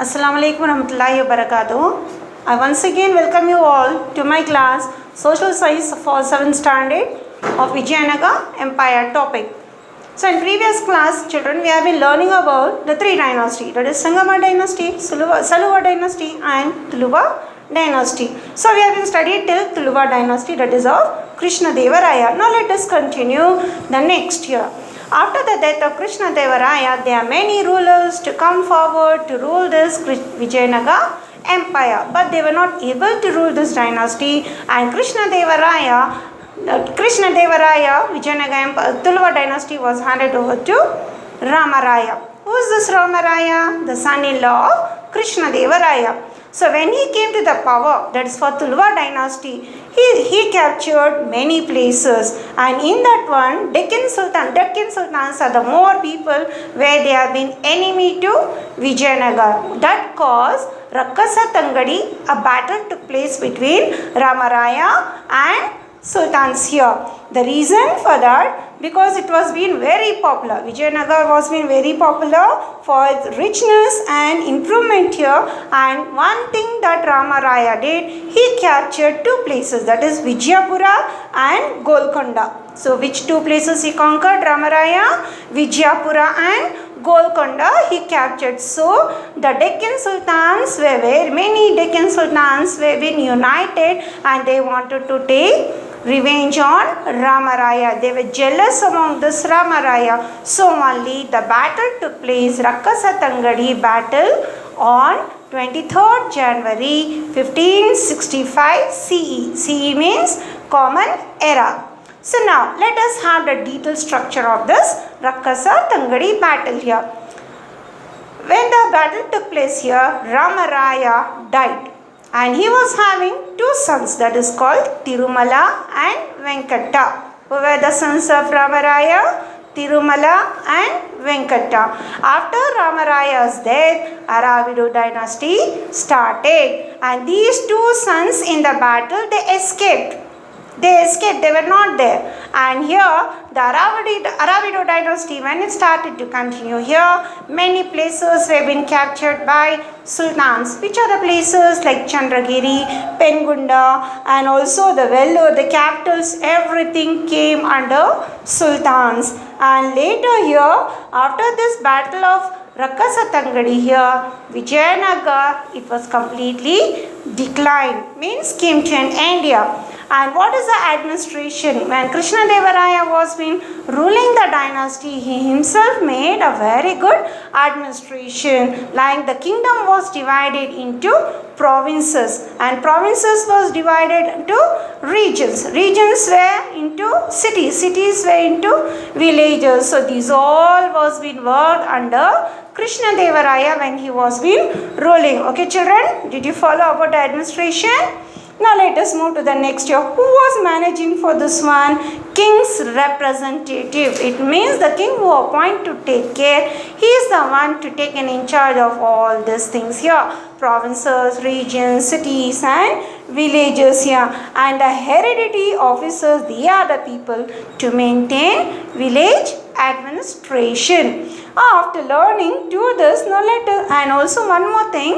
Assalamu alaikum warahmatullahi wabarakatuh. I once again welcome you all to my class Social Science for 7th Standard of Vijayanagar Empire topic. So in previous class children we have been learning about the three dynasties, that is Sangama dynasty, Saluva dynasty and Tuluva dynasty. So we have been studied till Tuluva dynasty, that is of Krishna Deva Raya. Now let us continue the next year. After the death of Krishna Deva Raya, there are many rulers to come forward to rule this Vijayanagar empire, but they were not able to rule this dynasty, and Krishna Deva Raya, Vijayanagar empire, Tuluva dynasty was handed over to Rama Raya. Who is this Rama Raya? The son-in-law of Krishna Deva Raya. So when he came to the power, that is for Tuluva dynasty, he captured many places, and in that one Deccan Sultans are the more people where they have been enemy to Vijayanagar. That caused Rakasa Tangadi, a battle took place between Ramaraya and sultans here. The reason for that, because it was been very popular. Vijayanagar was been very popular for its richness and improvement here, and one thing that Ramaraya did, he captured two places, that is Vijayapura and Golconda. So which two places he conquered, Ramaraya? Vijayapura and Golconda he captured. So the Deccan Sultans many Deccan Sultans were been united, and they wanted to take revenge on Ramaraya. They were jealous among this Ramaraya. So only the battle took place, Rakasa Tangadi battle, on 23rd January 1565 CE. CE means Common Era. So now let us have the detailed structure of this Rakasa Tangadi battle here. When the battle took place here, Ramaraya died, and he was having two sons, that is called Tirumala and Venkata. Who were the sons of Ramaraya? Tirumala and Venkata. After Ramaraya's death, Aravidu dynasty started, and these two sons in the battle, they escaped. They were not there. And here, the Aravidu dynasty, when it started to continue here, many places were been captured by sultans. Which are the places? Like Chandragiri, Pengunda, and also the Vellore, the capitals, everything came under sultans. And later here, after this battle of Rakasa Tangadi here, Vijayanagar, it was completely declined, means came to an end here. And what is the administration? When Krishna Deva Raya was been ruling the dynasty, he himself made a very good administration. Like the kingdom was divided into provinces, and provinces was divided into regions. Regions were into cities. Cities were into villages. So these all was been worked under Krishna Deva Raya when he was been ruling. Okay children, did you follow about the administration? Now let us move to the next year. Who was managing for this one? King's representative. It means the king who appoint to take care. He is the one to take in charge of all these things here. Provinces, regions, cities and villages here. And the hereditary officers, they are the people to maintain village administration. After learning to this, now let us, and also one more thing,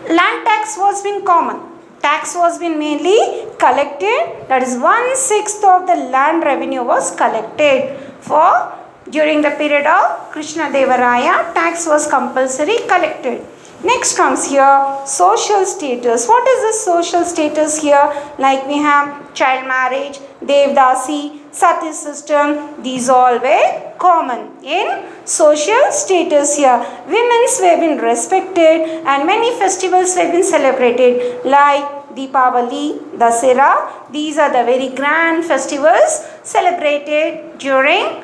land tax was been common. Tax was been mainly collected, that is 1/6 of the land revenue was collected for during the period of Krishna Deva Raya. Tax was compulsory collected. Next comes here social status. What is this social status here? Like we have child marriage, Devdasi, Sati system, these all were common in social status here. Women's were been respected, and many festivals were been celebrated like Deepavali, Dasera. These are the very grand festivals celebrated during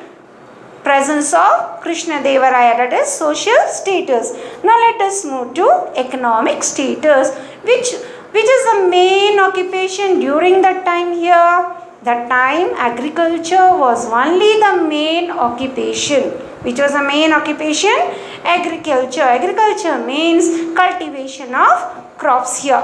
presence of Krishna Deva Raya, that is social status. Now let us move to economic status. Which is the main occupation during that time here? That time agriculture was only the main occupation. Which was the main occupation? Agriculture. Agriculture means cultivation of crops here.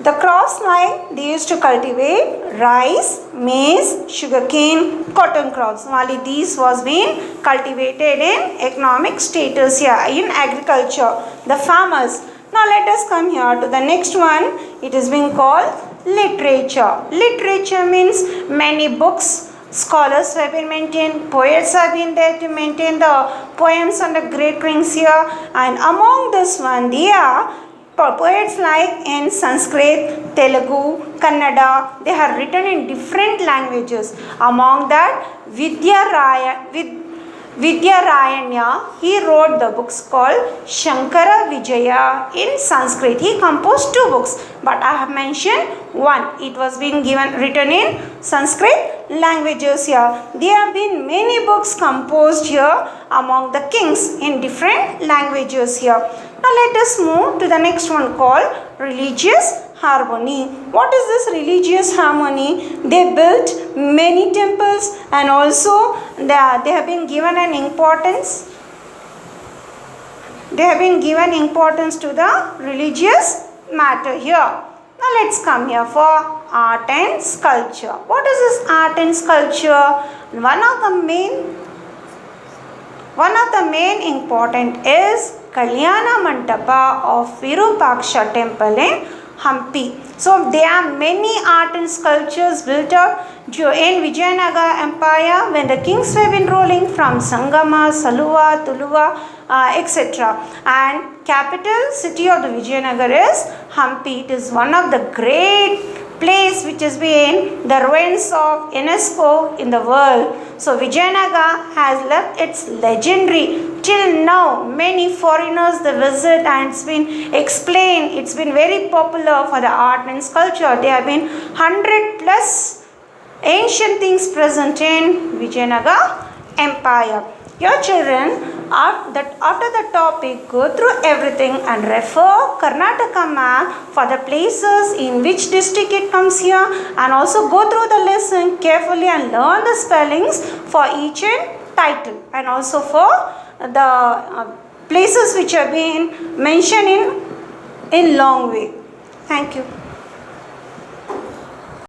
The crops like they used to cultivate rice, maize, sugarcane, cotton crops. Only these was being cultivated in economic status here in agriculture. The farmers. Now let us come here to the next one. It is being called literature. Literature means many books. Scholars have been maintained, poets have been there to maintain the poems on the great rings here, and among this one they are poets like in Sanskrit, Telugu, Kannada. They have written in different languages. Among that, Vidyarayanya, he wrote the books called Shankara Vijaya in Sanskrit. He composed 2 books, but I have mentioned one. It was being written in Sanskrit languages here. There have been many books composed here among the kings in different languages here. Now let us move to the next one called religious harmony. What is this religious harmony? They built many temples and also they have been given an importance. They have been given importance to the religious matter here. Now let's come here for art and sculpture. What is this art and sculpture? One of the main important is Kalyana Mandapa of Virupaksha temple in Hampi. So there are many art and sculptures built up in Vijayanagara Empire when the kings were been ruling from Sangama, Saluva, Tuluva, etc. And capital city of the Vijayanagara is Hampi. It is one of the great place which has been the ruins of UNESCO in the world. So Vijayanagara has left its legendary. Till now many foreigners they visit and it's been explained, it's been very popular for the art and sculpture. There have been 100 plus ancient things present in Vijayanagara Empire. Your children after the topic go through everything and refer Karnataka map for the places in which district it comes here, and also go through the lesson carefully and learn the spellings for each and title, and also for the places which have been mentioned in long way. Thank you.